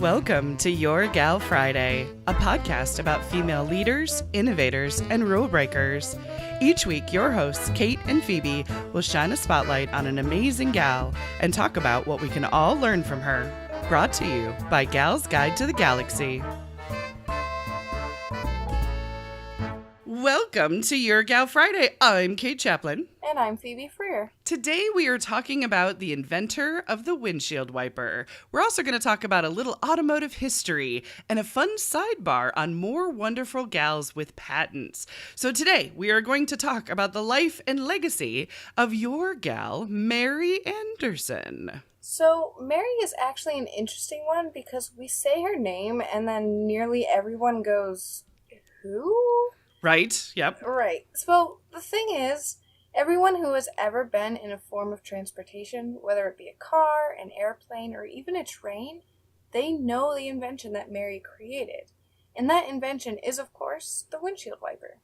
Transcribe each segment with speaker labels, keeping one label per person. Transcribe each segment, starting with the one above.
Speaker 1: Welcome to Your Gal Friday, a podcast about female leaders, innovators, and rule breakers. Each week, your hosts, Kate and Phoebe, will shine a spotlight on an amazing gal and talk about what we can all learn from her. Brought to you by Gal's Guide to the Galaxy. Welcome to Your Gal Friday. I'm Kate Chaplin.
Speaker 2: And I'm Phoebe Freer.
Speaker 1: Today we are talking about the inventor of the windshield wiper. We're also going to talk about a little automotive history and a fun sidebar on more wonderful gals with patents. So today we are going to talk about the life and legacy of your gal, Mary Anderson.
Speaker 2: So Mary is actually an interesting one because we say her name and then nearly everyone goes, who?
Speaker 1: Right, yep.
Speaker 2: Right. So the thing is, everyone who has ever been in a form of transportation, whether it be a car, an airplane, or even a train, they know the invention that Mary created. And that invention is, of course, the windshield wiper.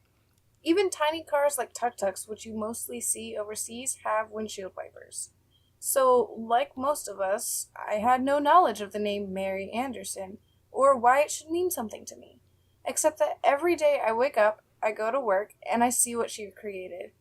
Speaker 2: Even tiny cars like tuk-tuks, which you mostly see overseas, have windshield wipers. So, like most of us, I had no knowledge of the name Mary Anderson, or why it should mean something to me. Except that every day I wake up, I go to work, and I see what she created.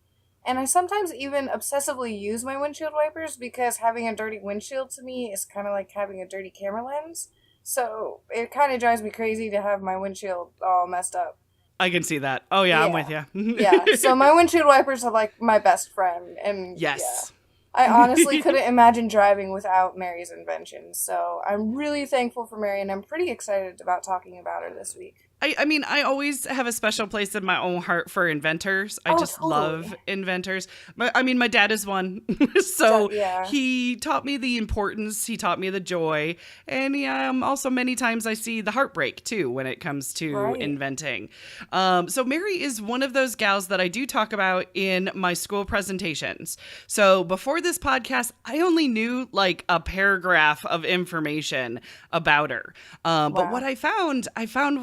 Speaker 2: And I sometimes even obsessively use my windshield wipers because having a dirty windshield to me is kind of like having a dirty camera lens. So it kind of drives me crazy to have my windshield all messed up.
Speaker 1: I can see that. Oh, yeah. I'm with you.
Speaker 2: Yeah, so my windshield wipers are like my best friend. And
Speaker 1: yes.
Speaker 2: Yeah. I honestly couldn't imagine driving without Mary's invention. So I'm really thankful for Mary, and I'm pretty excited about talking about her this week.
Speaker 1: I mean, I always have a special place in my own heart for inventors. I just
Speaker 2: totally
Speaker 1: love inventors. My dad is one. So
Speaker 2: yeah.
Speaker 1: He taught me the importance. He taught me the joy. And also many times I see the heartbreak, too, when it comes to inventing. So Mary is one of those gals that I do talk about in my school presentations. So before this podcast, I only knew like a paragraph of information about her. But what I found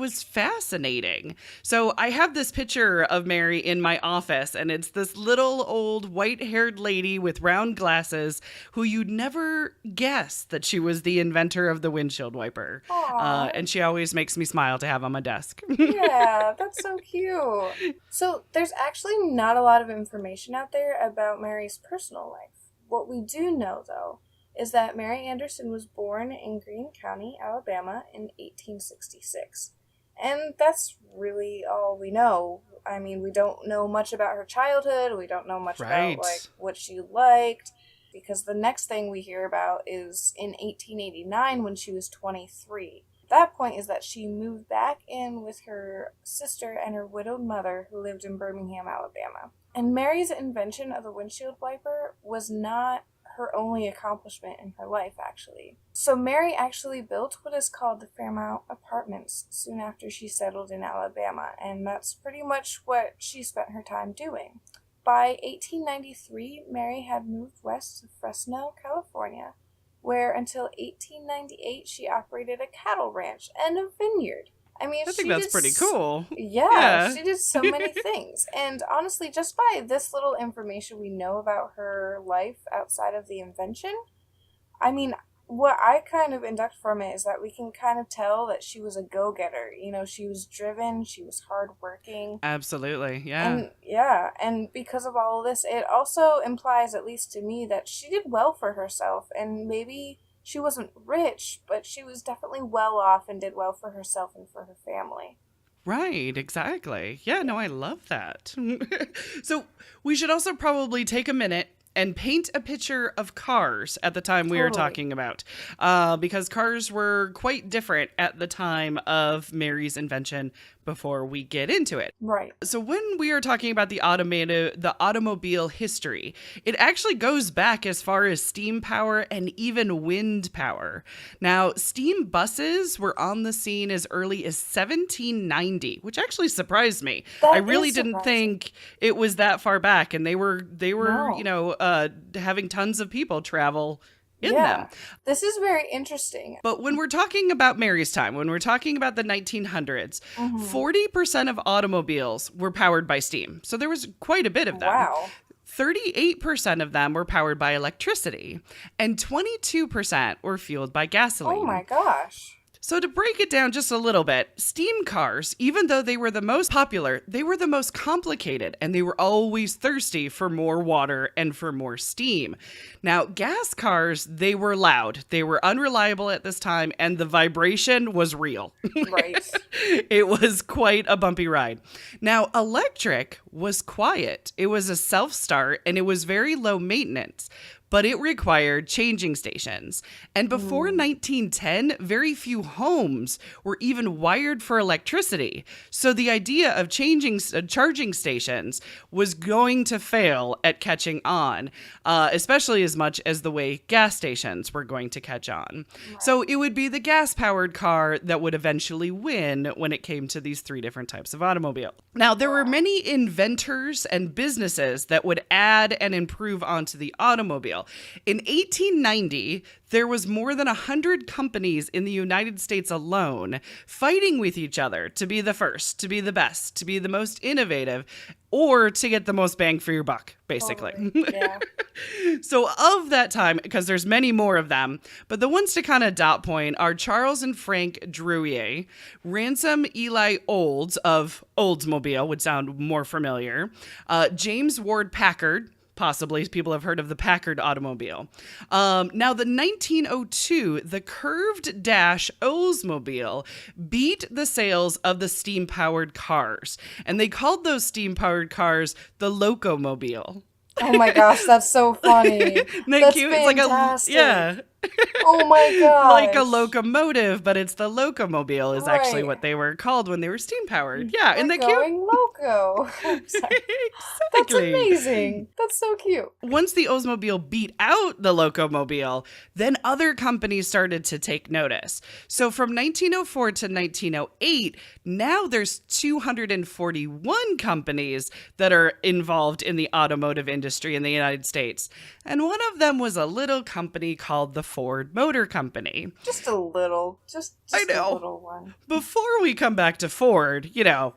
Speaker 1: was fascinating. So I have this picture of Mary in my office, and it's this little old white-haired lady with round glasses who you'd never guess that she was the inventor of the windshield wiper. And she always makes me smile to have on my desk.
Speaker 2: Yeah, that's so cute. So there's actually not a lot of information out there about Mary's personal life. What we do know, though, is that Mary Anderson was born in Greene County, Alabama in 1866. And that's really all we know. I mean, we don't know much about her childhood. We don't know much about like what she liked. Because the next thing we hear about is in 1889 when she was 23. At that point is that she moved back in with her sister and her widowed mother who lived in Birmingham, Alabama. And Mary's invention of the windshield wiper was not her only accomplishment in her life, actually. So Mary actually built what is called the Fairmount Apartments soon after she settled in Alabama, and that's pretty much what she spent her time doing. By 1893, Mary had moved west to Fresno, California, where until 1898 she operated a cattle ranch and a vineyard. I mean,
Speaker 1: I think that's pretty cool.
Speaker 2: Yeah, she did so many things. And honestly, just by this little information we know about her life outside of the invention, I mean, what I kind of induct from it is that we can kind of tell that she was a go-getter. You know, she was driven, she was hardworking.
Speaker 1: Absolutely, yeah.
Speaker 2: And because of all of this, it also implies, at least to me, that she did well for herself, and maybe she wasn't rich, but she was definitely well off and did well for herself and for her family.
Speaker 1: Right, exactly. Yeah, no, I love that. So we should also probably take a minute and paint a picture of cars at the time we were talking about, because cars were quite different at the time of Mary's invention before we get into it.
Speaker 2: Right.
Speaker 1: So when we are talking about the automobile history, it actually goes back as far as steam power and even wind power. Now, steam buses were on the scene as early as 1790, which actually surprised me. I really didn't think it was that far back, and they were having tons of people travel in them.
Speaker 2: This is very interesting.
Speaker 1: But when we're talking about Mary's time, when we're talking about the 1900s, 40% of automobiles were powered by steam. So there was quite a bit of them.
Speaker 2: Wow.
Speaker 1: 38% of them were powered by electricity, and 22% were fueled by gasoline.
Speaker 2: Oh my gosh.
Speaker 1: So to break it down just a little bit, steam cars, even though they were the most popular, they were the most complicated, and they were always thirsty for more water and for more steam. Now, gas cars, they were loud, they were unreliable at this time, and the vibration was real.
Speaker 2: Right.
Speaker 1: It was quite a bumpy ride. Now, electric was quiet. It was a self-start, and it was very low maintenance, but it required changing stations. And before 1910, very few homes were even wired for electricity. So the idea of charging stations was going to fail at catching on, especially as much as the way gas stations were going to catch on. Right. So it would be the gas-powered car that would eventually win when it came to these three different types of automobile. Now, there were many inventors and businesses that would add and improve onto the automobile. In 1890, there was more than 100 companies in the United States alone fighting with each other to be the first, to be the best, to be the most innovative, or to get the most bang for your buck, basically.
Speaker 2: Totally. Yeah.
Speaker 1: So of that time, because there's many more of them, but the ones to kind of dot point are Charles and Frank Drouillet, Ransom Eli Olds of Oldsmobile, would sound more familiar, James Ward Packard. Possibly people have heard of the Packard automobile. Now, the 1902, the curved dash Oldsmobile beat the sales of the steam-powered cars. And they called those steam-powered cars the Locomobile.
Speaker 2: Oh my gosh, that's so funny. That's
Speaker 1: cute?
Speaker 2: Fantastic.
Speaker 1: It's like yeah.
Speaker 2: Oh my gosh.
Speaker 1: Like a locomotive, but it's the Locomobile is actually what they were called when they were steam powered. Yeah, isn't that cute?
Speaker 2: Going loco.
Speaker 1: Exactly.
Speaker 2: That's amazing. That's so cute.
Speaker 1: Once the Oldsmobile beat out the Locomobile, then other companies started to take notice. So from 1904 to 1908, now there's 241 companies that are involved in the automotive industry in the United States. And one of them was a little company called the Ford Motor Company.
Speaker 2: Just a little. Just
Speaker 1: I know.
Speaker 2: A little one.
Speaker 1: Before we come back to Ford,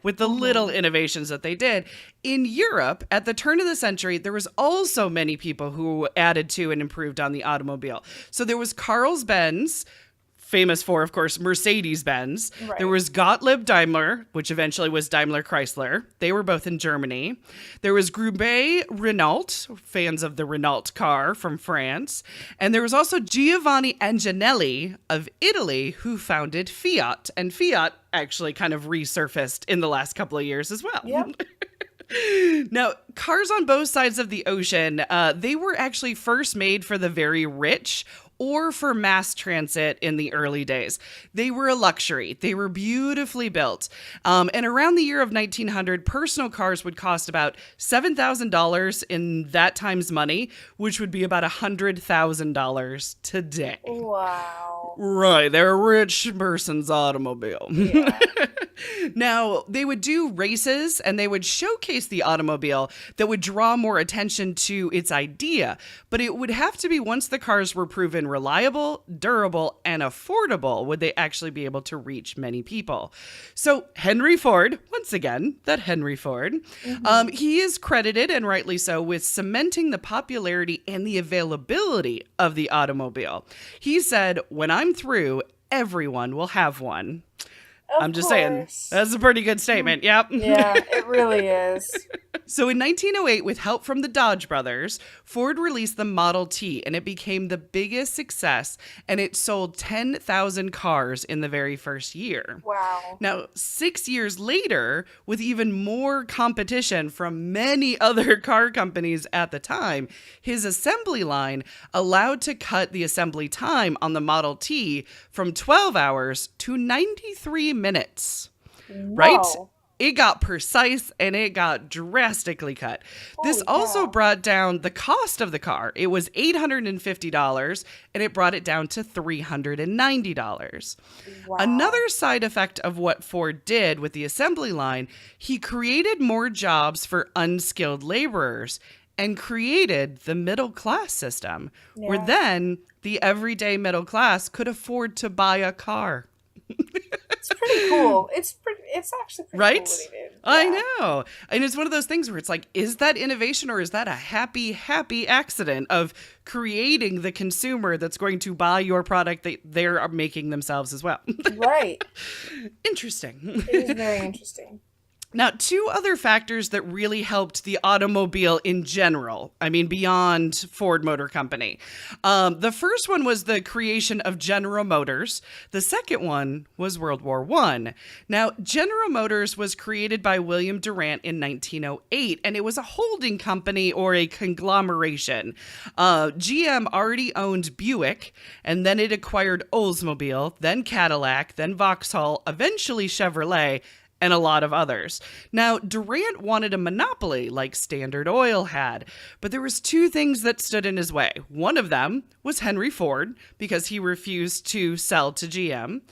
Speaker 1: with the little innovations that they did, in Europe, at the turn of the century, there was also many people who added to and improved on the automobile. So there was Carl Benz, famous for, of course, Mercedes-Benz. Right. There was Gottlieb Daimler, which eventually was Daimler Chrysler. They were both in Germany. There was Grube Renault, fans of the Renault car from France. And there was also Giovanni Anginelli of Italy, who founded Fiat. And Fiat actually kind of resurfaced in the last couple of years as well.
Speaker 2: Yep.
Speaker 1: Now, cars on both sides of the ocean, they were actually first made for the very rich or for mass transit in the early days. They were a luxury. They were beautifully built. And around the year of 1900, personal cars would cost about $7,000 in that time's money, which would be about $100,000 today.
Speaker 2: Wow.
Speaker 1: Right. They're a rich person's automobile.
Speaker 2: Yeah.
Speaker 1: Now, they would do races and they would showcase the automobile that would draw more attention to its idea. But it would have to be once the cars were proven reliable, durable, and affordable would they actually be able to reach many people. So Henry Ford, once again, that Henry Ford, he is credited, and rightly so, with cementing the popularity and the availability of the automobile. He said, "When I'm through, everyone will have one." I'm just saying, that's a pretty good statement. Yep.
Speaker 2: Yeah, it really is.
Speaker 1: So in 1908, with help from the Dodge brothers, Ford released the Model T, and it became the biggest success, and it sold 10,000 cars in the very first year.
Speaker 2: Wow.
Speaker 1: Now, 6 years later, with even more competition from many other car companies at the time, his assembly line allowed to cut the assembly time on the Model T from 12 hours to 93 minutes.
Speaker 2: Wow.
Speaker 1: Right? It got precise and it got drastically cut. This also brought down the cost of the car. It was $850 and it brought it down to $390.
Speaker 2: Wow.
Speaker 1: Another side effect of what Ford did with the assembly line, he created more jobs for unskilled laborers and created the middle class system, where then the everyday middle class could afford to buy a car.
Speaker 2: It's pretty cool. It's actually pretty
Speaker 1: right?
Speaker 2: cool what he did.
Speaker 1: I know. And it's one of those things where it's like, is that innovation or is that a happy, happy accident of creating the consumer that's going to buy your product that they're making themselves as well?
Speaker 2: Right.
Speaker 1: Interesting.
Speaker 2: It is very interesting.
Speaker 1: Now, two other factors that really helped the automobile in general, I mean, beyond Ford Motor Company. The first one was the creation of General Motors. The second one was World War I. Now, General Motors was created by William Durant in 1908, and it was a holding company or a conglomeration. GM already owned Buick, and then it acquired Oldsmobile, then Cadillac, then Vauxhall, eventually Chevrolet, and a lot of others. Now, Durant wanted a monopoly like Standard Oil had, but there was two things that stood in his way. One of them was Henry Ford, because he refused to sell to GM.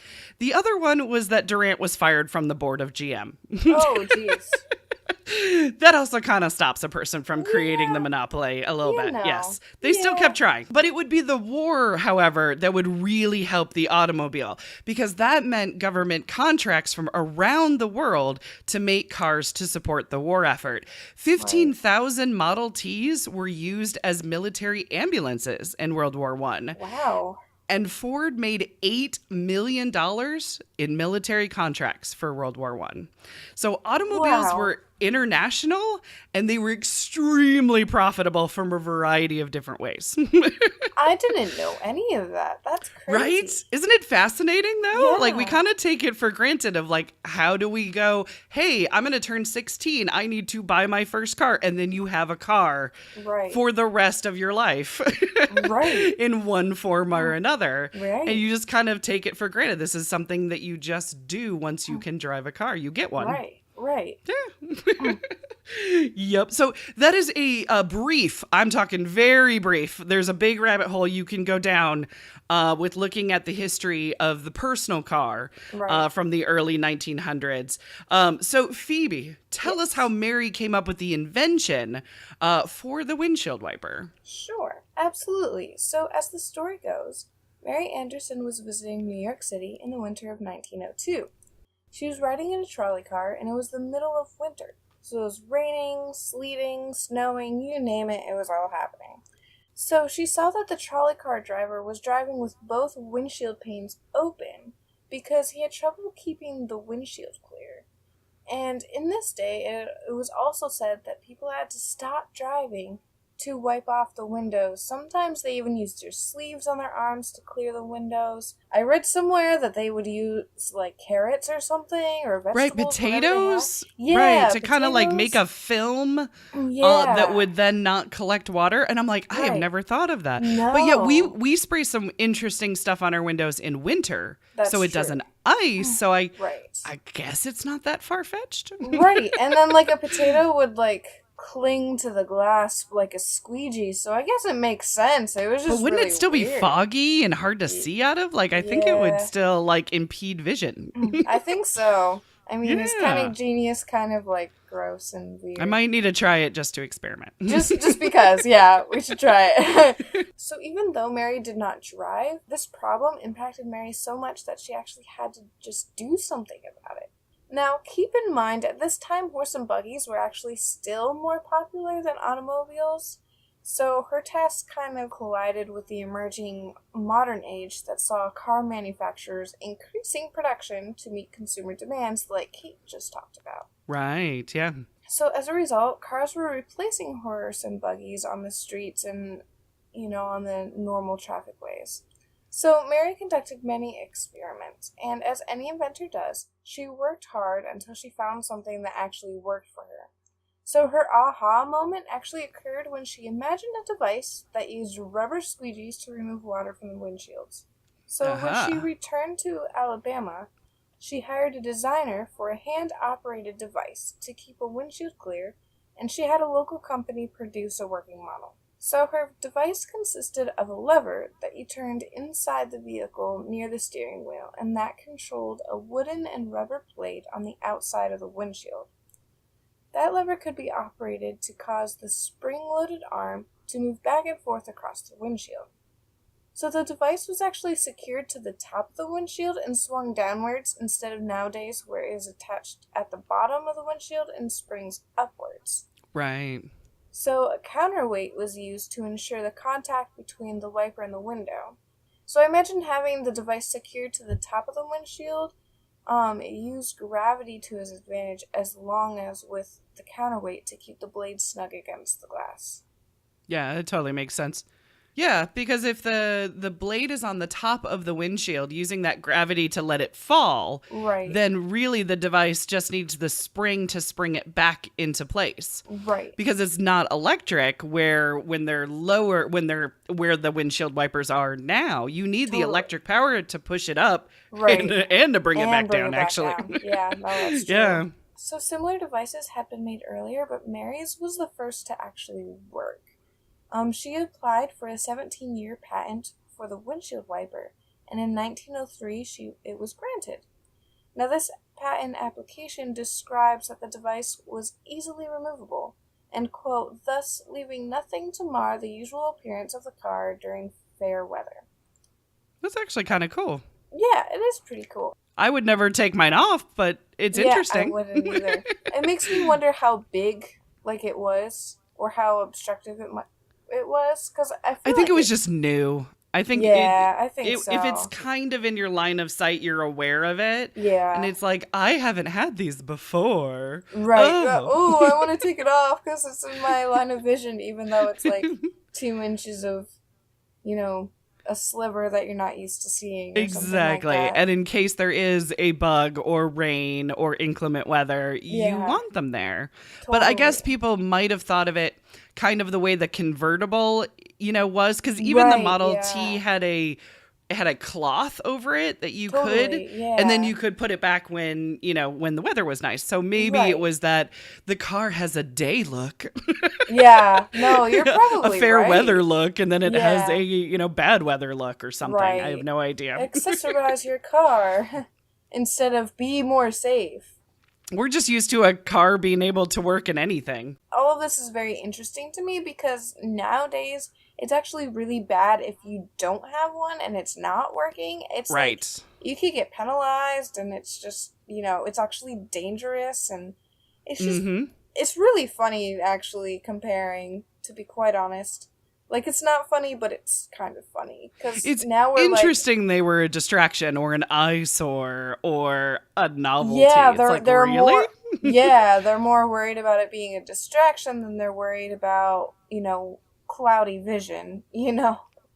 Speaker 1: The other one was that Durant was fired from the board of GM.
Speaker 2: Oh, jeez.
Speaker 1: That also kind of stops a person from creating the monopoly a little bit. Yes, they still kept trying. But it would be the war, however, that would really help the automobile, because that meant government contracts from around the world to make cars to support the war effort. 15,000 Model Ts were used as military ambulances in World War I.
Speaker 2: Wow.
Speaker 1: And Ford made $8 million in military contracts for World War I. So automobiles were international, and they were extremely profitable from a variety of different ways.
Speaker 2: I didn't know any of that. That's crazy.
Speaker 1: Right? Isn't it fascinating, though?
Speaker 2: Yeah.
Speaker 1: Like, we kind of take it for granted of, like, how do we go, hey, I'm going to turn 16. I need to buy my first car. And then you have a car for the rest of your life.
Speaker 2: Right.
Speaker 1: In one form or another.
Speaker 2: Right.
Speaker 1: And you just kind of take it for granted. This is something that you just do once you can drive a car. You get one.
Speaker 2: Right.
Speaker 1: Yeah. Yep. So that is a brief, I'm talking very brief. There's a big rabbit hole you can go down with looking at the history of the personal car from the early 1900s. So Phoebe, tell us how Mary came up with the invention for the windshield wiper.
Speaker 2: Sure. Absolutely. So as the story goes, Mary Anderson was visiting New York City in the winter of 1902. She was riding in a trolley car, and it was the middle of winter. So it was raining, sleeting, snowing, you name it, it was all happening. So she saw that the trolley car driver was driving with both windshield panes open because he had trouble keeping the windshield clear. And in this day, it was also said that people had to stop driving to wipe off the windows. Sometimes they even used their sleeves on their arms to clear the windows. I read somewhere that they would use like carrots or something or vegetables.
Speaker 1: Right, potatoes.
Speaker 2: Yeah,
Speaker 1: right, to kind of like make a film that would then not collect water. And I'm like, I have never thought of that.
Speaker 2: No.
Speaker 1: But yeah, we spray some interesting stuff on our windows in winter, so it doesn't ice. So I guess it's not that far fetched.
Speaker 2: Right, and then like a potato would like cling to the glass like a squeegee, so I guess it makes sense. It was just
Speaker 1: But wouldn't
Speaker 2: really
Speaker 1: it still
Speaker 2: weird.
Speaker 1: be foggy and hard to see out of? Like, I think it would still like impede vision.
Speaker 2: I think so. I mean, it's kind of genius, kind of like gross and weird.
Speaker 1: I might need to try it just to experiment.
Speaker 2: just because, yeah, we should try it. So even though Mary did not drive, this problem impacted Mary so much that she actually had to just do something about it. Now, keep in mind, at this time, horse and buggies were actually still more popular than automobiles, so her task kind of collided with the emerging modern age that saw car manufacturers increasing production to meet consumer demands like Kate just talked about.
Speaker 1: Right, yeah.
Speaker 2: So as a result, cars were replacing horse and buggies on the streets and, on the normal traffic ways. So Mary conducted many experiments, and as any inventor does, she worked hard until she found something that actually worked for her. So her aha moment actually occurred when she imagined a device that used rubber squeegees to remove water from the windshields. So when she returned to Alabama, she hired a designer for a hand-operated device to keep a windshield clear, and she had a local company produce a working model. So her device consisted of a lever that you turned inside the vehicle near the steering wheel, and that controlled a wooden and rubber plate on the outside of the windshield. That lever could be operated to cause the spring-loaded arm to move back and forth across the windshield. So the device was actually secured to the top of the windshield and swung downwards instead of nowadays where it is attached at the bottom of the windshield and springs upwards.
Speaker 1: Right.
Speaker 2: So a counterweight was used to ensure the contact between the wiper and the window. So I imagine having the device secured to the top of the windshield, it used gravity to its advantage as long as with the counterweight to keep the blade snug against the glass.
Speaker 1: Yeah, it totally makes sense. Yeah, because if the blade is on the top of the windshield using that gravity to let it fall,
Speaker 2: Right.
Speaker 1: then really the device just needs the spring to spring it back into place.
Speaker 2: Right.
Speaker 1: Because it's not electric where when they're lower, where the windshield wipers are now, you need the electric power to push it up
Speaker 2: Right.
Speaker 1: and to bring it back
Speaker 2: bring
Speaker 1: down,
Speaker 2: it back
Speaker 1: actually.
Speaker 2: down. Yeah, no, that's true.
Speaker 1: Yeah.
Speaker 2: So similar devices had been made earlier, but Mary's was the first to actually work. She applied for a 17-year patent for the windshield wiper, and in 1903 it was granted. Now this patent application describes that the device was easily removable, and quote, thus leaving nothing to mar the usual appearance of the car during fair weather.
Speaker 1: That's actually kind of cool.
Speaker 2: Yeah, it is pretty cool.
Speaker 1: I would never take mine off, but it's interesting.
Speaker 2: I wouldn't either. It makes me wonder how big it was, or how obstructive it was, because I
Speaker 1: think it was just new. I think
Speaker 2: I think so.
Speaker 1: If it's kind of in your line of sight, you're aware of it.
Speaker 2: Yeah.
Speaker 1: And it's like, I haven't had these before.
Speaker 2: Right.
Speaker 1: Oh,
Speaker 2: I want to take it off because it's in my line of vision, even though it's 2 inches of, a sliver that you're not used to seeing.
Speaker 1: Exactly.
Speaker 2: Like
Speaker 1: and in case there is a bug or rain or inclement weather, you want them there. Totally. But I guess people might have thought of it kind of the way the convertible, was, because even the Model T had a cloth over it that you could, and then you could put it back when the weather was nice. So maybe it was that the car has a day look.
Speaker 2: Yeah, no, you're probably
Speaker 1: a fair
Speaker 2: right.
Speaker 1: weather look, and then it has a bad weather look or something.
Speaker 2: Right.
Speaker 1: I have no idea.
Speaker 2: Accessorize your car instead of be more safe.
Speaker 1: We're just used to a car being able to work in anything.
Speaker 2: All of this is very interesting to me because nowadays it's actually really bad if you don't have one and it's not working. It's
Speaker 1: right.
Speaker 2: You could get penalized, and it's just, it's actually dangerous, and it's just, it's really funny actually comparing, to be quite honest. It's not funny, but it's kind of funny. Because now we're
Speaker 1: interesting they were a distraction or an eyesore or a novelty.
Speaker 2: Yeah,
Speaker 1: they're
Speaker 2: really?
Speaker 1: More,
Speaker 2: they're more worried about it being a distraction than they're worried about, cloudy vision,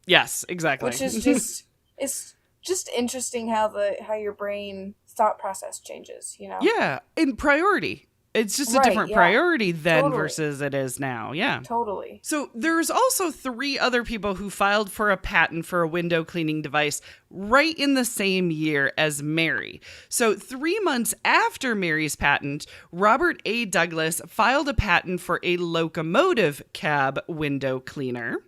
Speaker 1: Yes, exactly.
Speaker 2: Which is it's just interesting how your brain thought process changes,
Speaker 1: Yeah, in priority. It's just a different priority then versus it is now. Yeah.
Speaker 2: Totally.
Speaker 1: So there's also 3 other people who filed for a patent for a window cleaning device right in the same year as Mary. So 3 months after Mary's patent, Robert A. Douglas filed a patent for a locomotive cab window cleaner.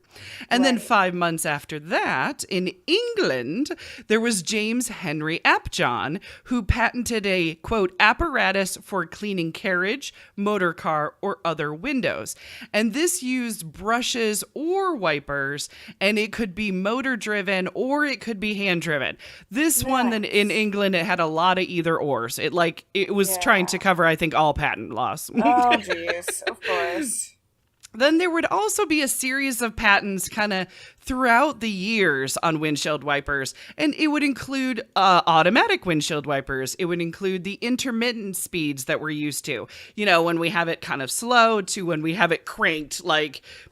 Speaker 1: And then 5 months after that, in England, there was James Henry Apjohn, who patented a, quote, apparatus for cleaning carriage, motor car, or other windows. And this used brushes or wipers, and it could be motor-driven or it could be hand-driven. This one, then in England, it had a lot of either-ors. It was trying to cover, I think, all patent laws.
Speaker 2: Oh, geez. Of course.
Speaker 1: Then there would also be a series of patents kind of throughout the years on windshield wipers, and it would include automatic windshield wipers. It would include the intermittent speeds that we're used to, when we have it kind of slow to when we have it cranked,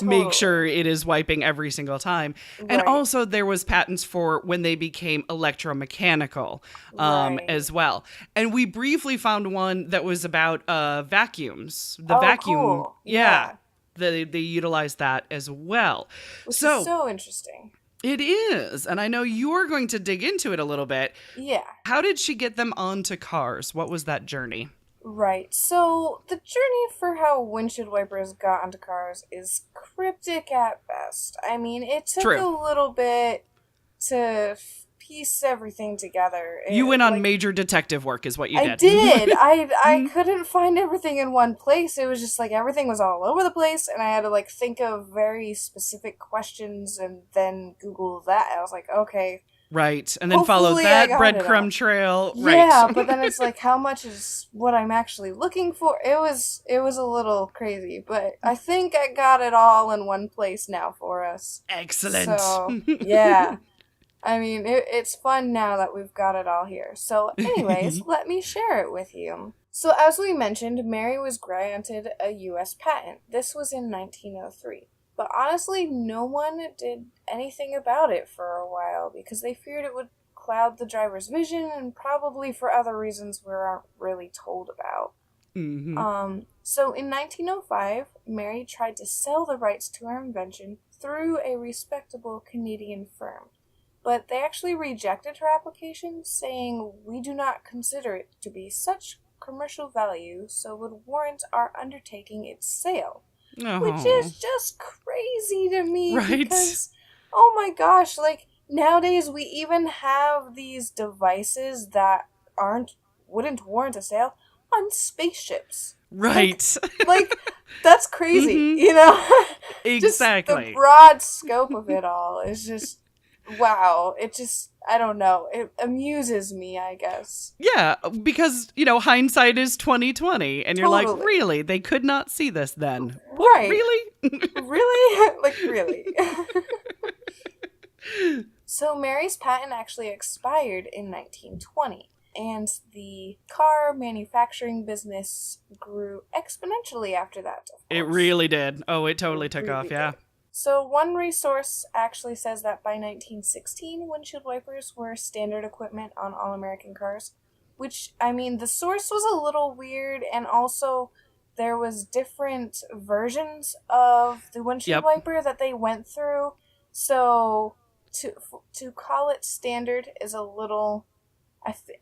Speaker 1: make sure it is wiping every single time. Right. And also there was patents for when they became electromechanical as well. And we briefly found one that was about vacuums. The vacuum.
Speaker 2: Cool.
Speaker 1: Yeah. They utilize that as well.
Speaker 2: Which is so interesting.
Speaker 1: It is. And I know you're going to dig into it a little bit.
Speaker 2: Yeah.
Speaker 1: How did she get them onto cars? What was that journey?
Speaker 2: Right. So the journey for how windshield wipers got onto cars is cryptic at best. I mean, it took a little bit to piece everything together.
Speaker 1: You went on major detective work is what you did.
Speaker 2: I did. I couldn't find everything in one place. It was just like everything was all over the place, and I had to like think of very specific questions and then Google that. I was like, okay.
Speaker 1: Right. And then follow that breadcrumb trail. Right.
Speaker 2: Yeah, but then it's like, how much is what I'm actually looking for? It was a little crazy, but I think I got it all in one place now for us.
Speaker 1: Excellent.
Speaker 2: So, yeah. I mean, it's fun now that we've got it all here. So, anyways, let me share it with you. So, as we mentioned, Mary was granted a U.S. patent. This was in 1903. But honestly, no one did anything about it for a while because they feared it would cloud the driver's vision and probably for other reasons we aren't really told about.
Speaker 1: Mm-hmm.
Speaker 2: So in 1905, Mary tried to sell the rights to her invention through a respectable Canadian firm. But they actually rejected her application, saying, "We do not consider it to be such commercial value, so would warrant our undertaking its sale."
Speaker 1: Oh.
Speaker 2: Which is just crazy to me,
Speaker 1: right?
Speaker 2: Because, oh my gosh, like, nowadays we even have these devices that wouldn't warrant a sale on spaceships.
Speaker 1: Right.
Speaker 2: Like that's crazy,
Speaker 1: mm-hmm.
Speaker 2: you know?
Speaker 1: Exactly.
Speaker 2: Just the broad scope of it all is just, wow. It just, I don't know. It amuses me, I guess.
Speaker 1: Yeah, because, hindsight is 20/20, and you're like, really? They could not see this then?
Speaker 2: Right.
Speaker 1: Really?
Speaker 2: Really? Like, really? So Mary's patent actually expired in 1920, and the car manufacturing business grew exponentially after that.
Speaker 1: It really did. Oh, it totally took off, yeah.
Speaker 2: Did. So one resource actually says that by 1916, windshield wipers were standard equipment on all American cars, which, I mean, the source was a little weird, and also there was different versions of the windshield wiper that they went through, so to call it standard is a little,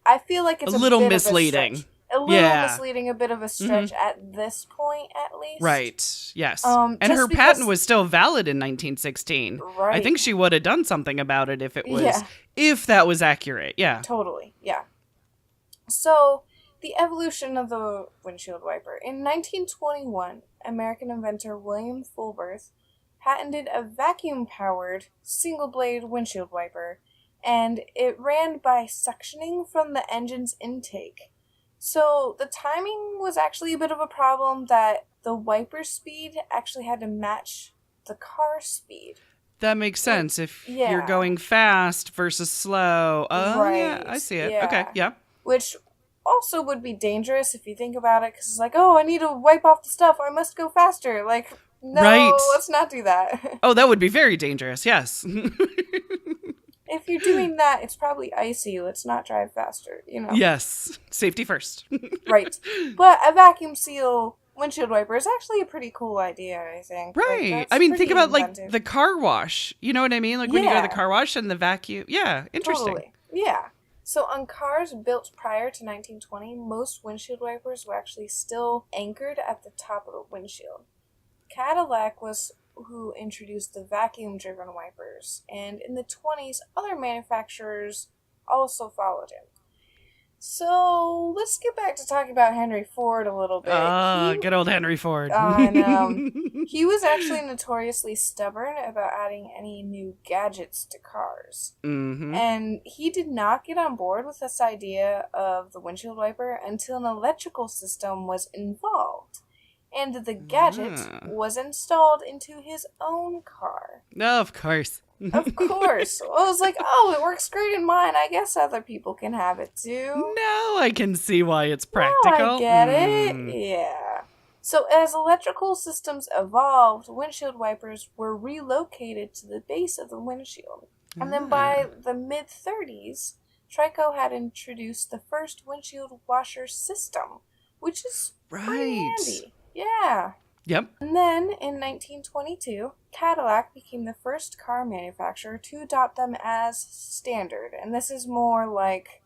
Speaker 2: I feel like it's a little
Speaker 1: misleading.
Speaker 2: A little misleading, a bit of a stretch at this point, at least.
Speaker 1: Right, yes. And her patent was still valid in 1916.
Speaker 2: Right.
Speaker 1: I think she would have done something about it if that was accurate, yeah.
Speaker 2: Totally, yeah. So, the evolution of the windshield wiper. In 1921, American inventor William Fulworth patented a vacuum-powered, single-blade windshield wiper, and it ran by suctioning from the engine's intake. So the timing was actually a bit of a problem that the wiper speed actually had to match the car speed.
Speaker 1: That makes sense if you're going fast versus slow. Oh, right. Yeah, I see it. Yeah. Okay, yeah.
Speaker 2: Which also would be dangerous if you think about it, because it's like, oh, I need to wipe off the stuff. I must go faster. Like, no, let's not do that.
Speaker 1: Oh, that would be very dangerous, yes.
Speaker 2: If you're doing that, it's probably icy. Let's not drive faster,
Speaker 1: Yes. Safety first.
Speaker 2: Right. But a vacuum seal windshield wiper is actually a pretty cool idea, I think.
Speaker 1: Right.
Speaker 2: Like,
Speaker 1: I mean, think about, like, the car wash. You know what I mean? Like, when you go to the car wash and the vacuum. Yeah, interesting.
Speaker 2: Totally. Yeah. So, on cars built prior to 1920, most windshield wipers were actually still anchored at the top of the windshield. Cadillac was who introduced the vacuum-driven wipers, and in the 20s, other manufacturers also followed him. So, let's get back to talking about Henry Ford a little bit.
Speaker 1: Good old Henry Ford.
Speaker 2: He was actually notoriously stubborn about adding any new gadgets to cars.
Speaker 1: Mm-hmm.
Speaker 2: And he did not get on board with this idea of the windshield wiper until an electrical system was involved. And the gadget was installed into his own car.
Speaker 1: No, of course.
Speaker 2: Of course. I was like, oh, it works great in mine. I guess other people can have it too.
Speaker 1: No, I can see why it's practical.
Speaker 2: No, I get it. Yeah. So as electrical systems evolved, windshield wipers were relocated to the base of the windshield. And then by the mid-30s, Trico had introduced the first windshield washer system, which is pretty handy. Yeah.
Speaker 1: Yep.
Speaker 2: And then, in 1922, Cadillac became the first car manufacturer to adopt them as standard. And this is more like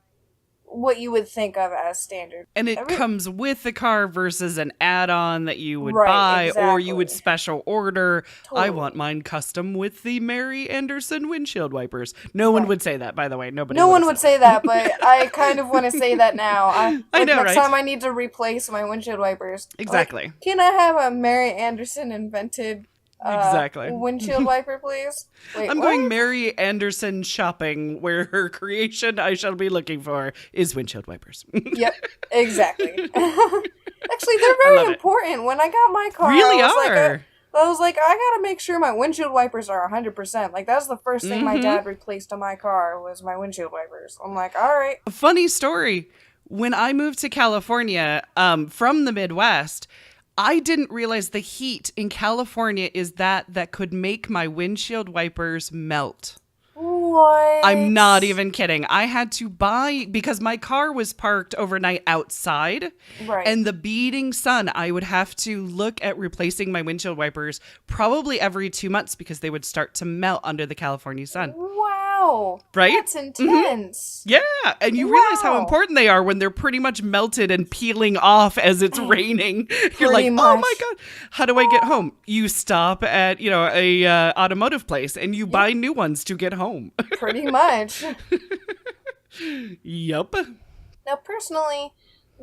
Speaker 2: what you would think of as standard.
Speaker 1: And it comes with the car versus an add-on that you would
Speaker 2: Right,
Speaker 1: buy
Speaker 2: exactly.
Speaker 1: or you would special order.
Speaker 2: Totally.
Speaker 1: I want mine custom with the Mary Anderson windshield wipers. No one would say that, by the way. No one
Speaker 2: would say that, but I kind of want to say that now.
Speaker 1: I know,
Speaker 2: next
Speaker 1: right?
Speaker 2: time I need to replace my windshield wipers.
Speaker 1: Exactly.
Speaker 2: Like, can I have a Mary Anderson invented
Speaker 1: exactly
Speaker 2: windshield wiper, please? Wait,
Speaker 1: I'm going Mary Anderson shopping, where her creation I shall be looking for is windshield wipers.
Speaker 2: Yep, exactly. Actually, they're very important. When I got my car,
Speaker 1: really
Speaker 2: I was like, I gotta make sure my windshield wipers are 100%. Like, that's the first thing my dad replaced on my car was my windshield wipers. I'm like, all right.
Speaker 1: A funny story. When I moved to California from the Midwest, I didn't realize the heat in California is that could make my windshield wipers melt.
Speaker 2: What?
Speaker 1: I'm not even kidding. I had to buy, because my car was parked overnight outside.
Speaker 2: Right.
Speaker 1: And the beating sun, I would have to look at replacing my windshield wipers probably every 2 months because they would start to melt under the California sun.
Speaker 2: Wow.
Speaker 1: Right?
Speaker 2: That's intense.
Speaker 1: Yeah. And you realize how important they are when they're pretty much melted and peeling off as it's raining. You're like, oh my God, how do I get home? You stop at, a automotive place and you buy new ones to get home.
Speaker 2: Pretty much.
Speaker 1: Yup.
Speaker 2: Now, personally,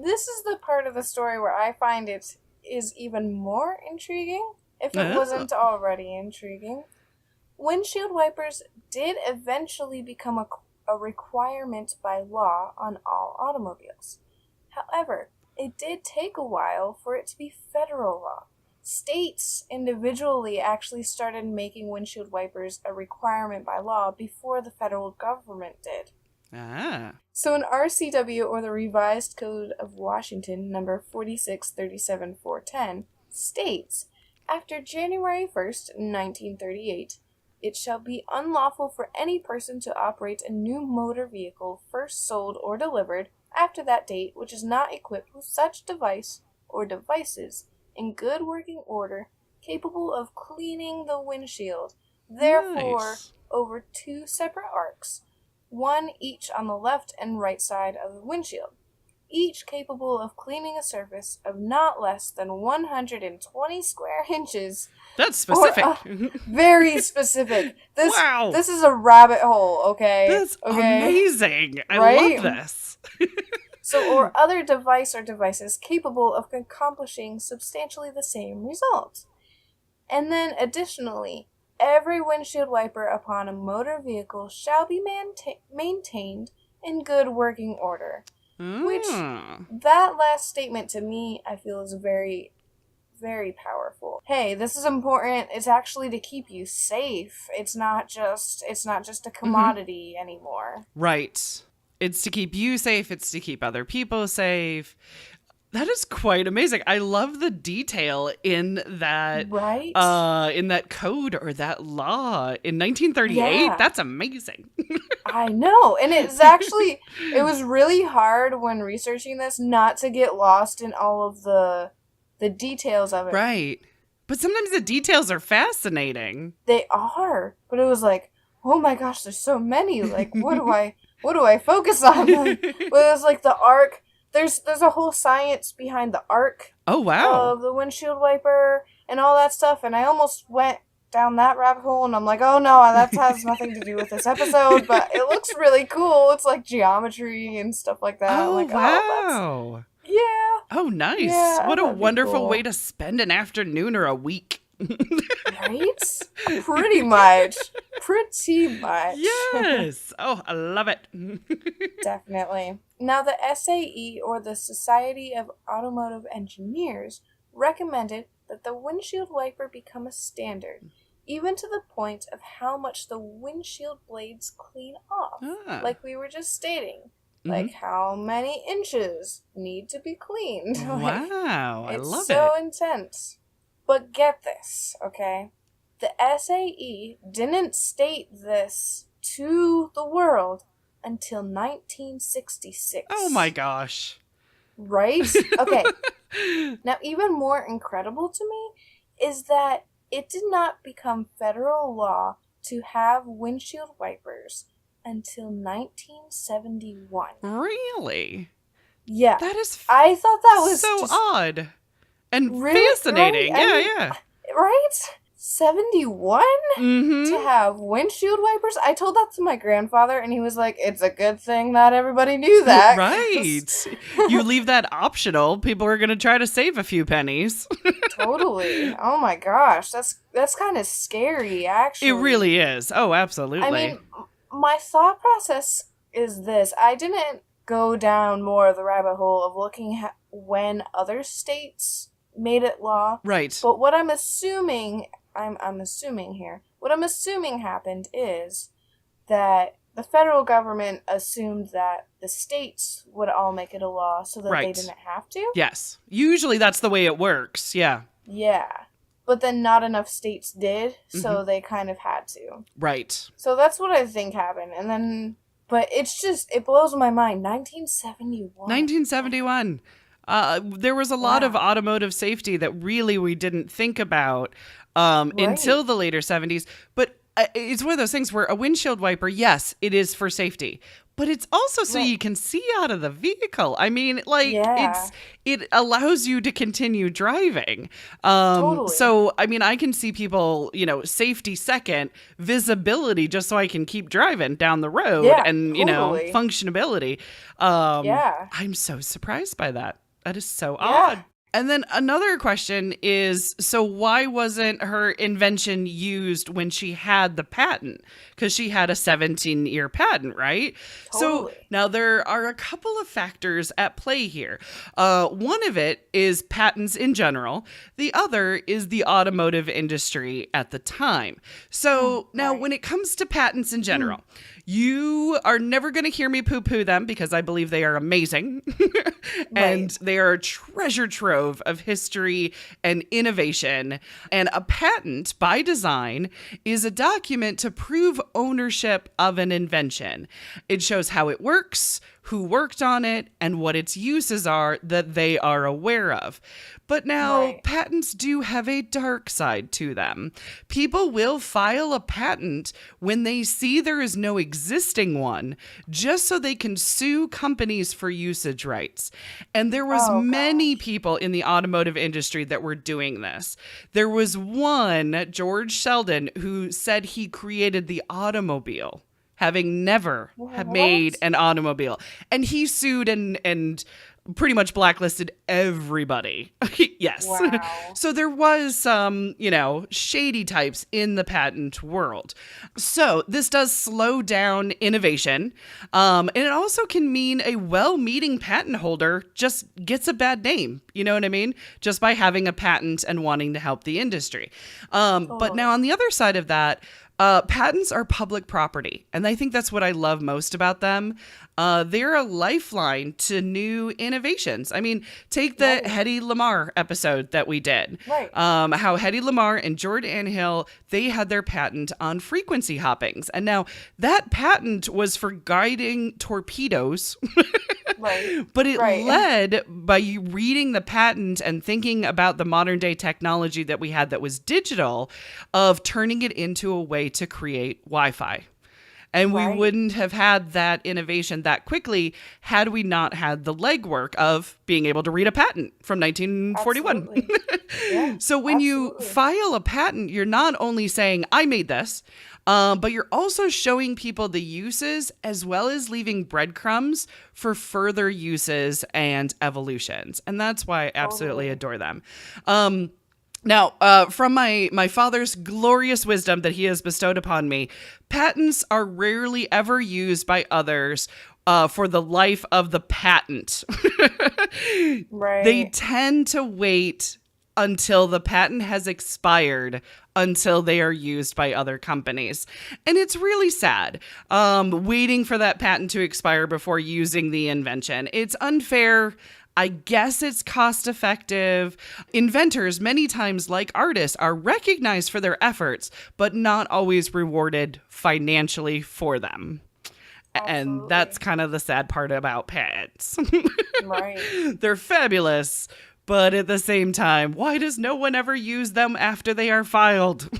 Speaker 2: this is the part of the story where I find it is even more intriguing, if it wasn't already intriguing. Windshield wipers did eventually become a requirement by law on all automobiles. However, it did take a while for it to be federal law. States individually actually started making windshield wipers a requirement by law before the federal government did. So in RCW, or the Revised Code of Washington, number 4637410, states, after January 1st, 1938, it shall be unlawful for any person to operate a new motor vehicle first sold or delivered after that date which is not equipped with such device or devices in good working order, capable of cleaning the windshield, therefore over 2 separate arcs, one each on the left and right side of the windshield, each capable of cleaning a surface of not less than 120 square inches.
Speaker 1: That's specific.
Speaker 2: Very specific. This is a rabbit hole, okay?
Speaker 1: That's amazing. I love this.
Speaker 2: So, or other device or devices capable of accomplishing substantially the same result. And then, additionally, every windshield wiper upon a motor vehicle shall be maintained in good working order. Which, that last statement to me, I feel is very, very powerful. Hey, this is important. It's actually to keep you safe. It's not just a commodity anymore.
Speaker 1: Right. It's to keep you safe. It's to keep other people safe. That is quite amazing. I love the detail in that, in that code or that law in 1938. Yeah. That's amazing.
Speaker 2: I know. And it's actually, it was really hard when researching this not to get lost in all of the details of it.
Speaker 1: Right. But sometimes the details are fascinating.
Speaker 2: They are. But it was like, oh my gosh, there's so many. Like, what do I focus on? Like, well, it was like the arc. There's a whole science behind the arc.
Speaker 1: Oh, wow.
Speaker 2: Of the windshield wiper and all that stuff. And I almost went down that rabbit hole, and I'm like, oh no, that has nothing to do with this episode, but it looks really cool. It's like geometry and stuff like that.
Speaker 1: Oh,
Speaker 2: like,
Speaker 1: wow.
Speaker 2: Yeah.
Speaker 1: Oh, nice.
Speaker 2: Yeah,
Speaker 1: what a wonderful way to spend an afternoon or a week.
Speaker 2: Right? Pretty much.
Speaker 1: Yes. Oh, I love it.
Speaker 2: Definitely. Now, the SAE, or the Society of Automotive Engineers, recommended that the windshield wiper become a standard, even to the point of how much the windshield blades clean off. Like we were just stating. Like how many inches need to be cleaned.
Speaker 1: Wow, I love it.
Speaker 2: It's so intense. But get this, okay? The SAE didn't state this to the world until 1966.
Speaker 1: Oh my gosh.
Speaker 2: Right? Okay. Now, even more incredible to me is that it did not become federal law to have windshield wipers until 1971.
Speaker 1: Really?
Speaker 2: Yeah.
Speaker 1: That is
Speaker 2: I thought that was
Speaker 1: so
Speaker 2: just
Speaker 1: odd and
Speaker 2: really,
Speaker 1: fascinating.
Speaker 2: right? I
Speaker 1: Yeah,
Speaker 2: mean,
Speaker 1: yeah.
Speaker 2: right? 71
Speaker 1: Mm-hmm.
Speaker 2: to have windshield wipers? I told that to my grandfather, and he was like, it's a good thing not everybody knew that.
Speaker 1: Right. You leave that optional, people are going to try to save a few pennies.
Speaker 2: Totally. Oh my gosh, that's kind of scary, actually.
Speaker 1: It really is. Oh, absolutely.
Speaker 2: I mean, my thought process is this. I didn't go down more of the rabbit hole of looking at when other states made it law.
Speaker 1: Right.
Speaker 2: But what I'm assuming, I'm assuming here, what I'm assuming happened is that the federal government assumed that the states would all make it a law so that they didn't have to.
Speaker 1: Yes. Usually that's the way it works. Yeah.
Speaker 2: Yeah. But then not enough states did, so they kind of had to.
Speaker 1: Right.
Speaker 2: So that's what I think happened. And then, but it's just, it blows my mind. 1971.
Speaker 1: 1971. There was a lot of automotive safety that really we didn't think about until the later 70s. But it's one of those things where a windshield wiper, yes, it is for safety. But it's also so you can see out of the vehicle. I mean, like, it allows you to continue driving.
Speaker 2: Totally.
Speaker 1: So, I mean, I can see people, safety second, visibility just so I can keep driving down the road and, functionability. I'm so surprised by that. That is so odd. And then another question is, so why wasn't her invention used when she had the patent? Because she had a 17-year patent, right?
Speaker 2: Totally.
Speaker 1: So now there are a couple of factors at play here. One of it is patents in general. The other is the automotive industry at the time. So now when it comes to patents in general, you are never going to hear me poo-poo them because I believe they are amazing. And they are a treasure trove of history and innovation. And a patent, by design, is a document to prove ownership of an invention. It shows how it works, who worked on it, and what its uses are that they are aware of. But now, patents do have a dark side to them. People will file a patent when they see there is no existing one, just so they can sue companies for usage rights. And there was many people in the automotive industry that were doing this. There was one, George Sheldon, who said he created the automobile, having never have made an automobile. And he sued and pretty much blacklisted everybody. Yes.
Speaker 2: Wow.
Speaker 1: So there was some, shady types in the patent world. So this does slow down innovation. And it also can mean a well-meaning patent holder just gets a bad name. You know what I mean? Just by having a patent and wanting to help the industry. But now on the other side of that, patents are public property, and I think that's what I love most about them. They're a lifeline to new innovations. I mean, take the Hedy Lamarr episode that we did. How Hedy Lamarr and Jordan Hill, they had their patent on frequency hoppings. And now that patent was for guiding torpedoes. But it led, by you reading the patent and thinking about the modern day technology that we had that was digital, of turning it into a way to create Wi-Fi. And we wouldn't have had that innovation that quickly had we not had the legwork of being able to read a patent from 1941. So when you file a patent, you're not only saying, I made this, but you're also showing people the uses as well as leaving breadcrumbs for further uses and evolutions. And that's why I absolutely adore them. Now, from my father's glorious wisdom that he has bestowed upon me, patents are rarely ever used by others for the life of the patent. They tend to wait until the patent has expired until they are used by other companies. And it's really sad, waiting for that patent to expire before using the invention. It's unfair. I guess it's cost effective. Inventors, many times like artists, are recognized for their efforts, but not always rewarded financially for them. And that's kind of the sad part about patents. They're fabulous, but at the same time, why does no one ever use them after they are filed?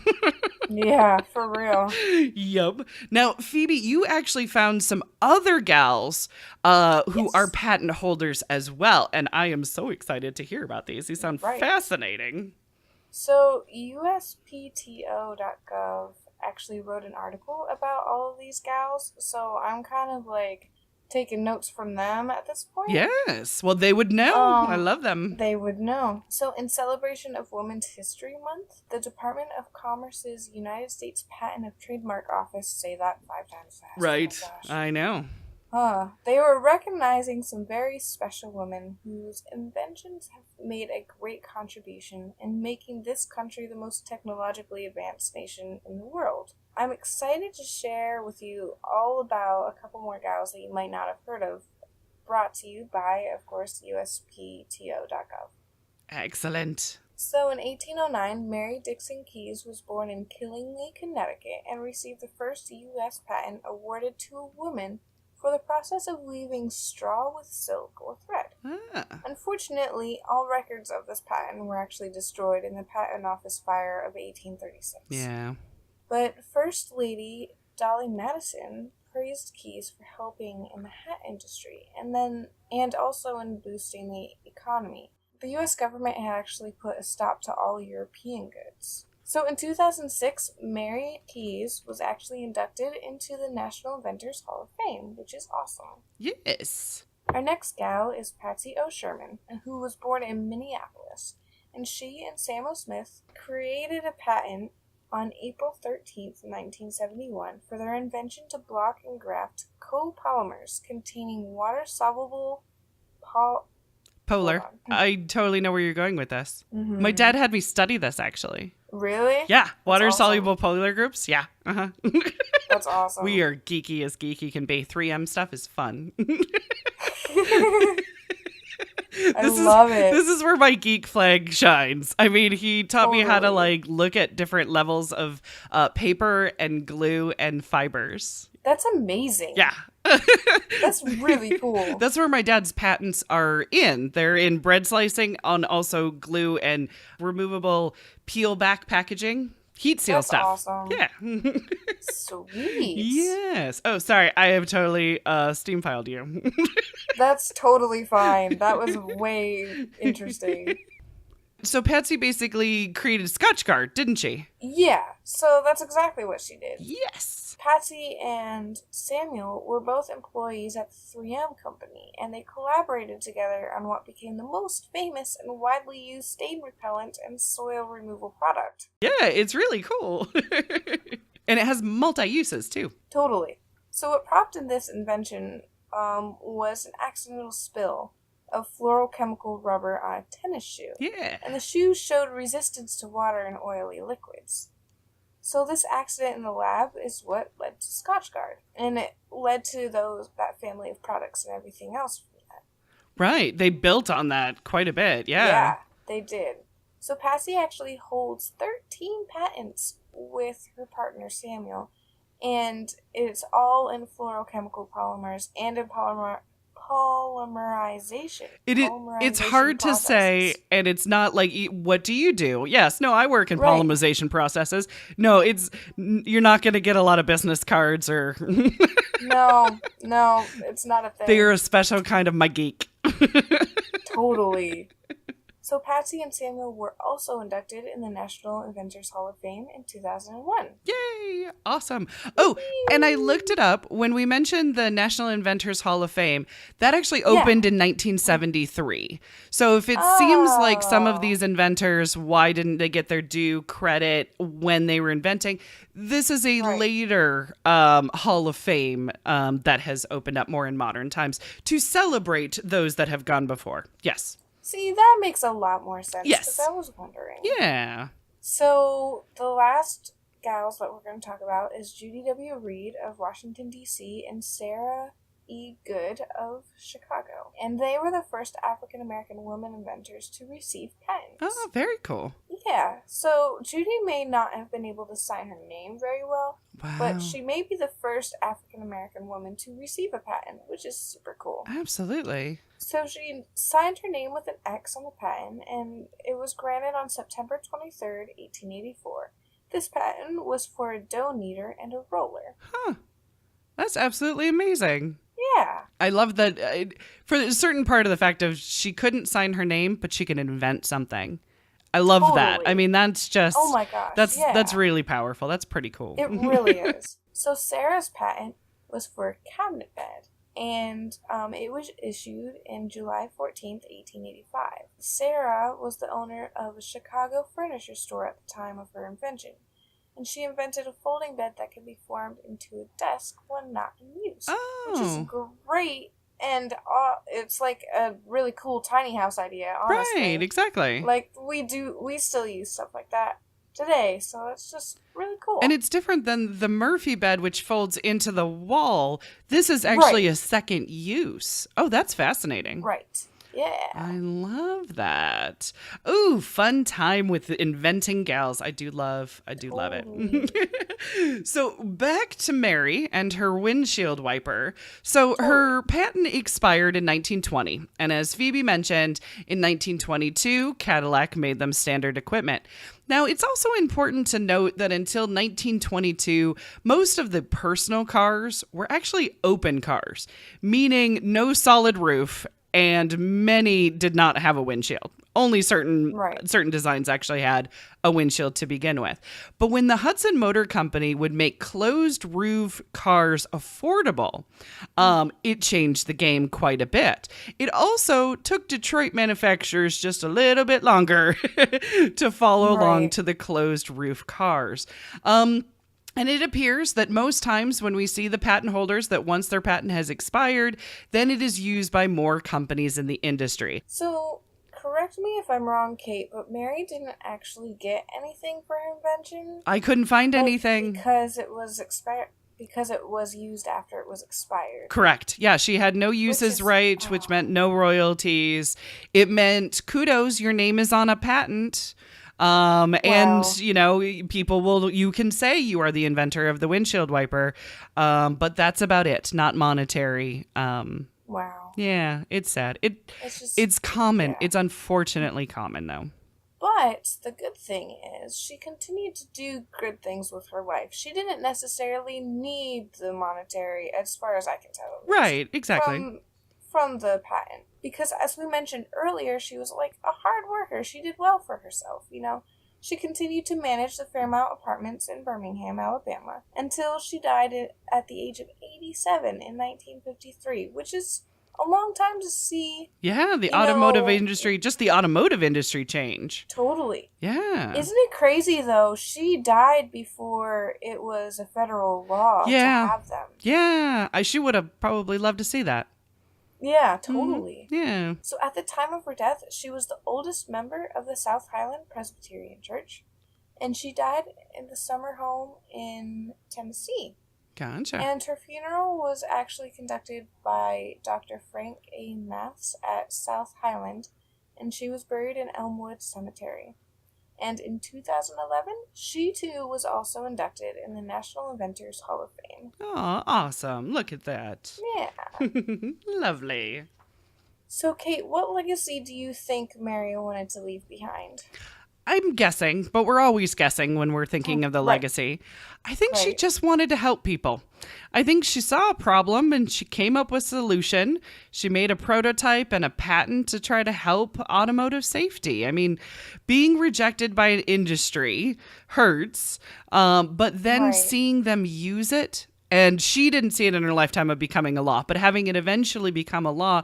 Speaker 2: Yeah, for real.
Speaker 1: Yup. Now, Phoebe, you actually found some other gals who are
Speaker 2: Yes.
Speaker 1: patent holders as well. And I am so excited to hear about these. These sound
Speaker 2: Right.
Speaker 1: fascinating.
Speaker 2: So, USPTO.gov actually wrote an article about all of these gals, so I'm kind of like taking notes from them at this point.
Speaker 1: Yes. Well, they would know. I love them.
Speaker 2: They would know. So, in celebration of Women's History Month, the Department of Commerce's United States Patent and Trademark Office, say that 5 times fast.
Speaker 1: Right.
Speaker 2: Oh my gosh.
Speaker 1: I know.
Speaker 2: They were recognizing some very special women whose inventions have made a great contribution in making this country the most technologically advanced nation in the world. I'm excited to share with you all about a couple more gals that you might not have heard of, brought to you by, of course, USPTO.gov.
Speaker 1: Excellent.
Speaker 2: So in 1809, Mary Dixon Keyes was born in Killingly, Connecticut, and received the first U.S. patent awarded to a woman for the process of weaving straw with silk or thread. Unfortunately, all records of this patent were actually destroyed in the Patent Office fire of 1836.
Speaker 1: Yeah.
Speaker 2: But First Lady Dolly Madison praised Keyes for helping in the hat industry and also in boosting the economy. The U.S. government had actually put a stop to all European goods. So in 2006, Mary Keyes was actually inducted into the National Inventors Hall of Fame, which is awesome.
Speaker 1: Yes.
Speaker 2: Our next gal is Patsy O. Sherman, who was born in Minneapolis, and she and Samuel Smith created a patent on April 13th, 1971 for their invention to block and graft copolymers containing water-soluble
Speaker 1: Polar. I totally know where you're going with this. Mm-hmm. My dad had me study this, actually.
Speaker 2: Really?
Speaker 1: Yeah. Water-soluble polar groups. Yeah. Uh-huh.
Speaker 2: That's awesome.
Speaker 1: We are geeky as geeky can be. 3M stuff is fun.
Speaker 2: I love it.
Speaker 1: This is where my geek flag shines. I mean, he taught me how to look at different levels of paper and glue and fibers.
Speaker 2: That's amazing.
Speaker 1: Yeah.
Speaker 2: That's really cool.
Speaker 1: That's where my dad's patents are in. They're in bread slicing, on also glue and removable peel back packaging. Heat seal stuff.
Speaker 2: Awesome.
Speaker 1: Yeah.
Speaker 2: Sweet.
Speaker 1: Yes. Oh, sorry. I have totally steam filed you.
Speaker 2: That's totally fine. That was way interesting.
Speaker 1: So Patsy basically created Scotchgard, didn't she?
Speaker 2: Yeah. So that's exactly what she did.
Speaker 1: Yes.
Speaker 2: Patsy and Samuel were both employees at the 3M company, and they collaborated together on what became the most famous and widely used stain repellent and soil removal product.
Speaker 1: Yeah, it's really cool. And it has multi-uses, too.
Speaker 2: Totally. So what prompted this invention was an accidental spill of fluorochemical rubber on a tennis shoe.
Speaker 1: Yeah.
Speaker 2: And the shoe showed resistance to water and oily liquids. So this accident in the lab is what led to Scotchgard, and it led to that family of products and everything else from that.
Speaker 1: Right, they built on that quite a bit, yeah.
Speaker 2: Yeah, they did. So Patsy actually holds 13 patents with her partner Samuel, and it's all in fluorochemical polymers and in polymerization.
Speaker 1: It's hard to say, and it's not like, what do you do? Yes, no, I work in polymerization processes. No, you're not going to get a lot of business cards or...
Speaker 2: No, it's not a thing.
Speaker 1: They're a special kind of my geek.
Speaker 2: Totally. So Patsy and Samuel were also inducted in the National Inventors Hall of Fame in 2001.
Speaker 1: Yay! Awesome. Oh, and I looked it up. When we mentioned the National Inventors Hall of Fame, that actually opened in 1973. So if it seems like some of these inventors, why didn't they get their due credit when they were inventing? This is a later Hall of Fame that has opened up more in modern times to celebrate those that have gone before. Yes.
Speaker 2: See, that makes a lot more sense.
Speaker 1: Yes.
Speaker 2: Because I was wondering.
Speaker 1: Yeah.
Speaker 2: So, the last gals that we're going to talk about is Judy W. Reed of Washington, D.C. and Sarah E. Good of Chicago. And they were the first African-American women inventors to receive patents.
Speaker 1: Oh, very cool.
Speaker 2: Yeah. So, Judy may not have been able to sign her name very well.
Speaker 1: Wow.
Speaker 2: But she may be the first African-American woman to receive a patent, which is super cool.
Speaker 1: Absolutely.
Speaker 2: So she signed her name with an X on the patent, and it was granted on September 23rd, 1884. This patent was for a dough kneader and a roller.
Speaker 1: Huh. That's absolutely amazing.
Speaker 2: Yeah.
Speaker 1: I love that for a certain part of the fact of she couldn't sign her name, but she can invent something. I love that. I mean, that's just,
Speaker 2: oh my gosh,
Speaker 1: that's really powerful. That's pretty cool.
Speaker 2: It really is. So Sarah's patent was for a cabinet bed, and it was issued in July 14th, 1885. Sarah was the owner of a Chicago furniture store at the time of her invention, and she invented a folding bed that could be formed into a desk when not in use, which is great. And it's like a really cool tiny house idea, honestly.
Speaker 1: Right, exactly.
Speaker 2: Like, we still use stuff like that today, so it's just really cool.
Speaker 1: And it's different than the Murphy bed, which folds into the wall. This is actually a second use. Oh, that's fascinating.
Speaker 2: Right. Yeah.
Speaker 1: I love that. Ooh, fun time with inventing gals. I do love it. So back to Mary and her windshield wiper. So her patent expired in 1920. And as Phoebe mentioned, in 1922, Cadillac made them standard equipment. Now, it's also important to note that until 1922, most of the personal cars were actually open cars, meaning no solid roof, and many did not have a windshield. Only certain designs actually had a windshield to begin with. But when the Hudson Motor Company would make closed roof cars affordable, it changed the game quite a bit. It also took Detroit manufacturers just a little bit longer to follow along to the closed roof cars. And it appears that most times when we see the patent holders, that once their patent has expired, then it is used by more companies in the industry.
Speaker 2: So, correct me if I'm wrong, Kate, but Mary didn't actually get anything for her invention?
Speaker 1: I couldn't find anything.
Speaker 2: Because it was because it was used after it was expired.
Speaker 1: Correct. Yeah, she had no uses rights, which meant no royalties. It meant, kudos, your name is on a patent. And, you know, you can say you are the inventor of the windshield wiper, but that's about it, not monetary.
Speaker 2: Wow.
Speaker 1: Yeah, it's sad. It's common. Yeah. It's unfortunately common, though.
Speaker 2: But the good thing is she continued to do good things with her life. She didn't necessarily need the monetary, as far as I can tell.
Speaker 1: Right, exactly.
Speaker 2: From the patent. Because as we mentioned earlier, she was like a hard worker. She did well for herself, you know. She continued to manage the Fairmount Apartments in Birmingham, Alabama, until she died at the age of 87 in 1953, which is a long time to see.
Speaker 1: Yeah, the automotive industry, just the automotive industry change.
Speaker 2: Totally.
Speaker 1: Yeah.
Speaker 2: Isn't it crazy, though? She died before it was a federal law to have them. Yeah,
Speaker 1: she would have probably loved to see that.
Speaker 2: Yeah, totally.
Speaker 1: Yeah.
Speaker 2: So at the time of her death, she was the oldest member of the South Highland Presbyterian Church, and she died in the summer home in Tennessee.
Speaker 1: Gotcha.
Speaker 2: And her funeral was actually conducted by Dr. Frank A. Maths at South Highland, and she was buried in Elmwood Cemetery. And in 2011, she too was also inducted in the National Inventors Hall of Fame.
Speaker 1: Oh, awesome. Look at that.
Speaker 2: Yeah.
Speaker 1: Lovely.
Speaker 2: So, Kate, what legacy do you think Mary wanted to leave behind?
Speaker 1: I'm guessing, but we're always guessing when we're thinking of the legacy. I think she just wanted to help people. I think she saw a problem and she came up with a solution. She made a prototype and a patent to try to help automotive safety. I mean, being rejected by an industry hurts, but then seeing them use it, and she didn't see it in her lifetime of becoming a law, but having it eventually become a law,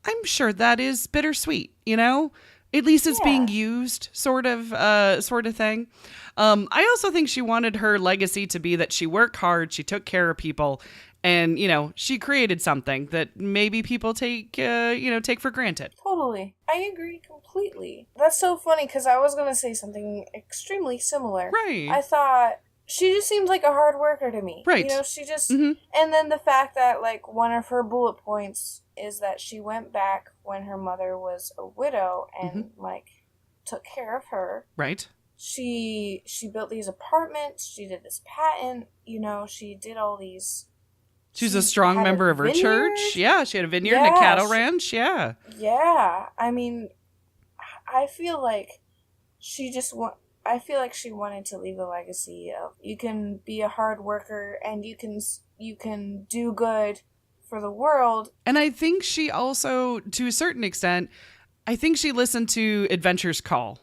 Speaker 1: I'm sure that is bittersweet, you know? At least it's being used, sort of thing. I also think she wanted her legacy to be that she worked hard, she took care of people, and, you know, she created something that maybe people take for granted.
Speaker 2: Totally. I agree completely. That's so funny, because I was going to say something extremely similar.
Speaker 1: Right.
Speaker 2: I thought, she just seemed like a hard worker to me.
Speaker 1: Right.
Speaker 2: You know, she just... Mm-hmm. And then the fact that, like, one of her bullet points is that she went back when her mother was a widow and, like, took care of her.
Speaker 1: Right.
Speaker 2: She built these apartments. She did this patent. You know, she did all these...
Speaker 1: She's a strong member of her church. Yeah, she had a vineyard and a cattle ranch. Yeah.
Speaker 2: Yeah. I mean, I feel like she just I feel like she wanted to leave a legacy of you can be a hard worker and you can do good for the world.
Speaker 1: And I think she also, to a certain extent, I think she listened to Adventure's Call.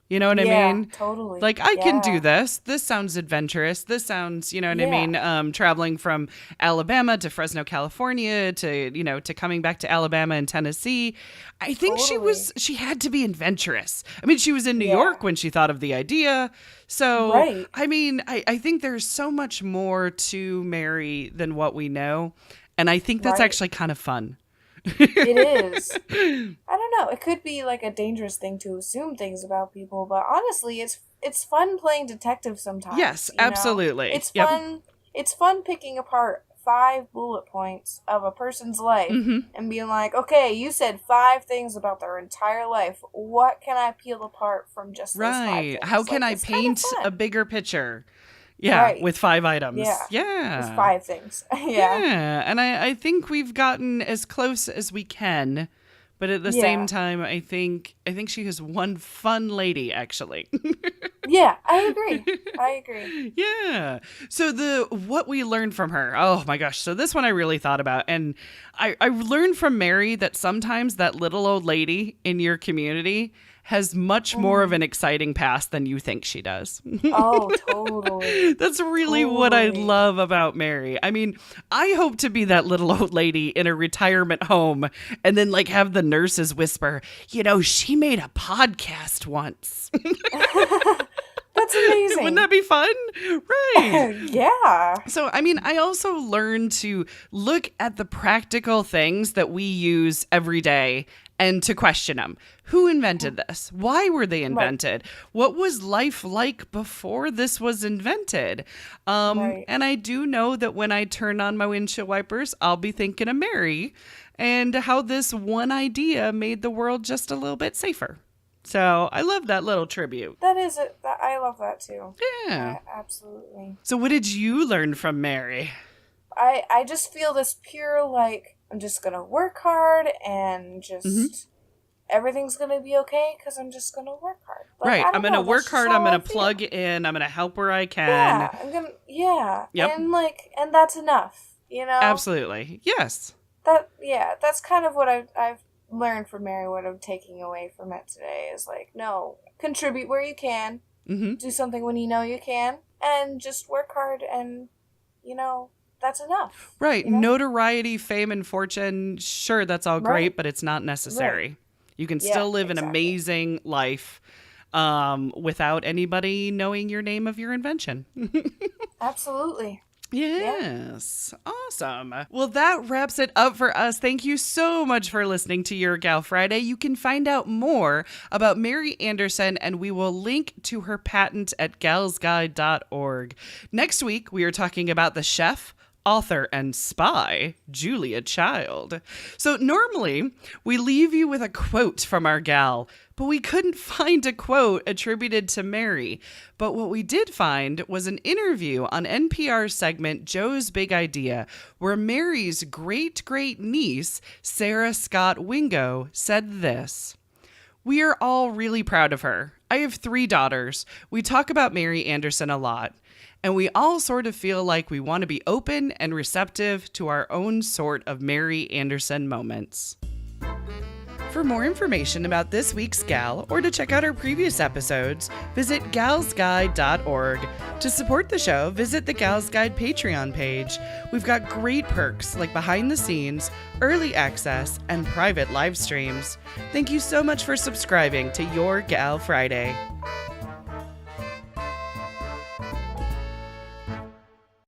Speaker 1: You know what I mean?
Speaker 2: Totally.
Speaker 1: Like, I can do this. This sounds adventurous. This sounds, you know what I mean? Traveling from Alabama to Fresno, California to coming back to Alabama and Tennessee. I think she had to be adventurous. I mean, she was in New York when she thought of the idea. So, I mean, I think there's so much more to Mary than what we know. And I think that's actually kind of fun.
Speaker 2: It is. I don't know. It could be like a dangerous thing to assume things about people, but honestly, it's fun playing detective sometimes.
Speaker 1: Yes, absolutely.
Speaker 2: It's fun. It's fun picking apart 5 bullet points of a person's life and being like, okay, you said 5 things about their entire life. What can I peel apart from just those 5 things?
Speaker 1: How can I paint a bigger picture? Yeah, with 5 items. Yeah.
Speaker 2: With 5 things.
Speaker 1: Yeah, and I think we've gotten as close as we can, but at the same time, I think she is one fun lady, actually.
Speaker 2: Yeah, I agree.
Speaker 1: Yeah. So what we learned from her, oh my gosh. So this one I really thought about. And I learned from Mary that sometimes that little old lady in your community has much more of an exciting past than you think she does.
Speaker 2: Oh, totally.
Speaker 1: That's really what I love about Mary. I mean, I hope to be that little old lady in a retirement home and then like have the nurses whisper, she made a podcast once.
Speaker 2: That's amazing.
Speaker 1: Wouldn't that be fun? Right.
Speaker 2: Yeah.
Speaker 1: So, I mean, I also learned to look at the practical things that we use every day and to question them. Who invented this? Why were they invented? What was life like before this was invented? And I do know that when I turn on my windshield wipers, I'll be thinking of Mary and how this one idea made the world just a little bit safer. So I love that little tribute.
Speaker 2: That is it. I love that too.
Speaker 1: Yeah.
Speaker 2: Absolutely.
Speaker 1: So what did you learn from Mary?
Speaker 2: I just feel this pure, like, I'm just going to work hard and just everything's going to be okay because I'm just going to work hard. Like,
Speaker 1: I'm going to work hard. I'm going to plug in. I'm going to help where I can.
Speaker 2: Yeah.
Speaker 1: Yep.
Speaker 2: And that's enough,
Speaker 1: Absolutely. Yes.
Speaker 2: That's kind of what I've learned from Mary. What I'm taking away from it today is like, no, contribute where you can, do something when you know you can, and just work hard and, that's enough.
Speaker 1: Right. Notoriety, fame, and fortune. Sure, that's all great, but it's not necessary. Right. You can still live an amazing life without anybody knowing your name of your invention.
Speaker 2: Absolutely.
Speaker 1: Yes. Awesome. Well, that wraps it up for us. Thank you so much for listening to Your Gal Friday. You can find out more about Mary Anderson, and we will link to her patent at galsguide.org. Next week, we are talking about the chef, author, and spy, Julia Child. So normally, we leave you with a quote from our gal, but we couldn't find a quote attributed to Mary. But what we did find was an interview on NPR's segment Joe's Big Idea, where Mary's great-great niece, Sarah Scott Wingo, said this: "We are all really proud of her. I have 3 daughters. We talk about Mary Anderson a lot. And we all sort of feel like we want to be open and receptive to our own sort of Mary Anderson moments." For more information about this week's gal or to check out our previous episodes, visit galsguide.org. To support the show, visit the Gals Guide Patreon page. We've got great perks like behind the scenes, early access, and private live streams. Thank you so much for subscribing to Your Gal Friday.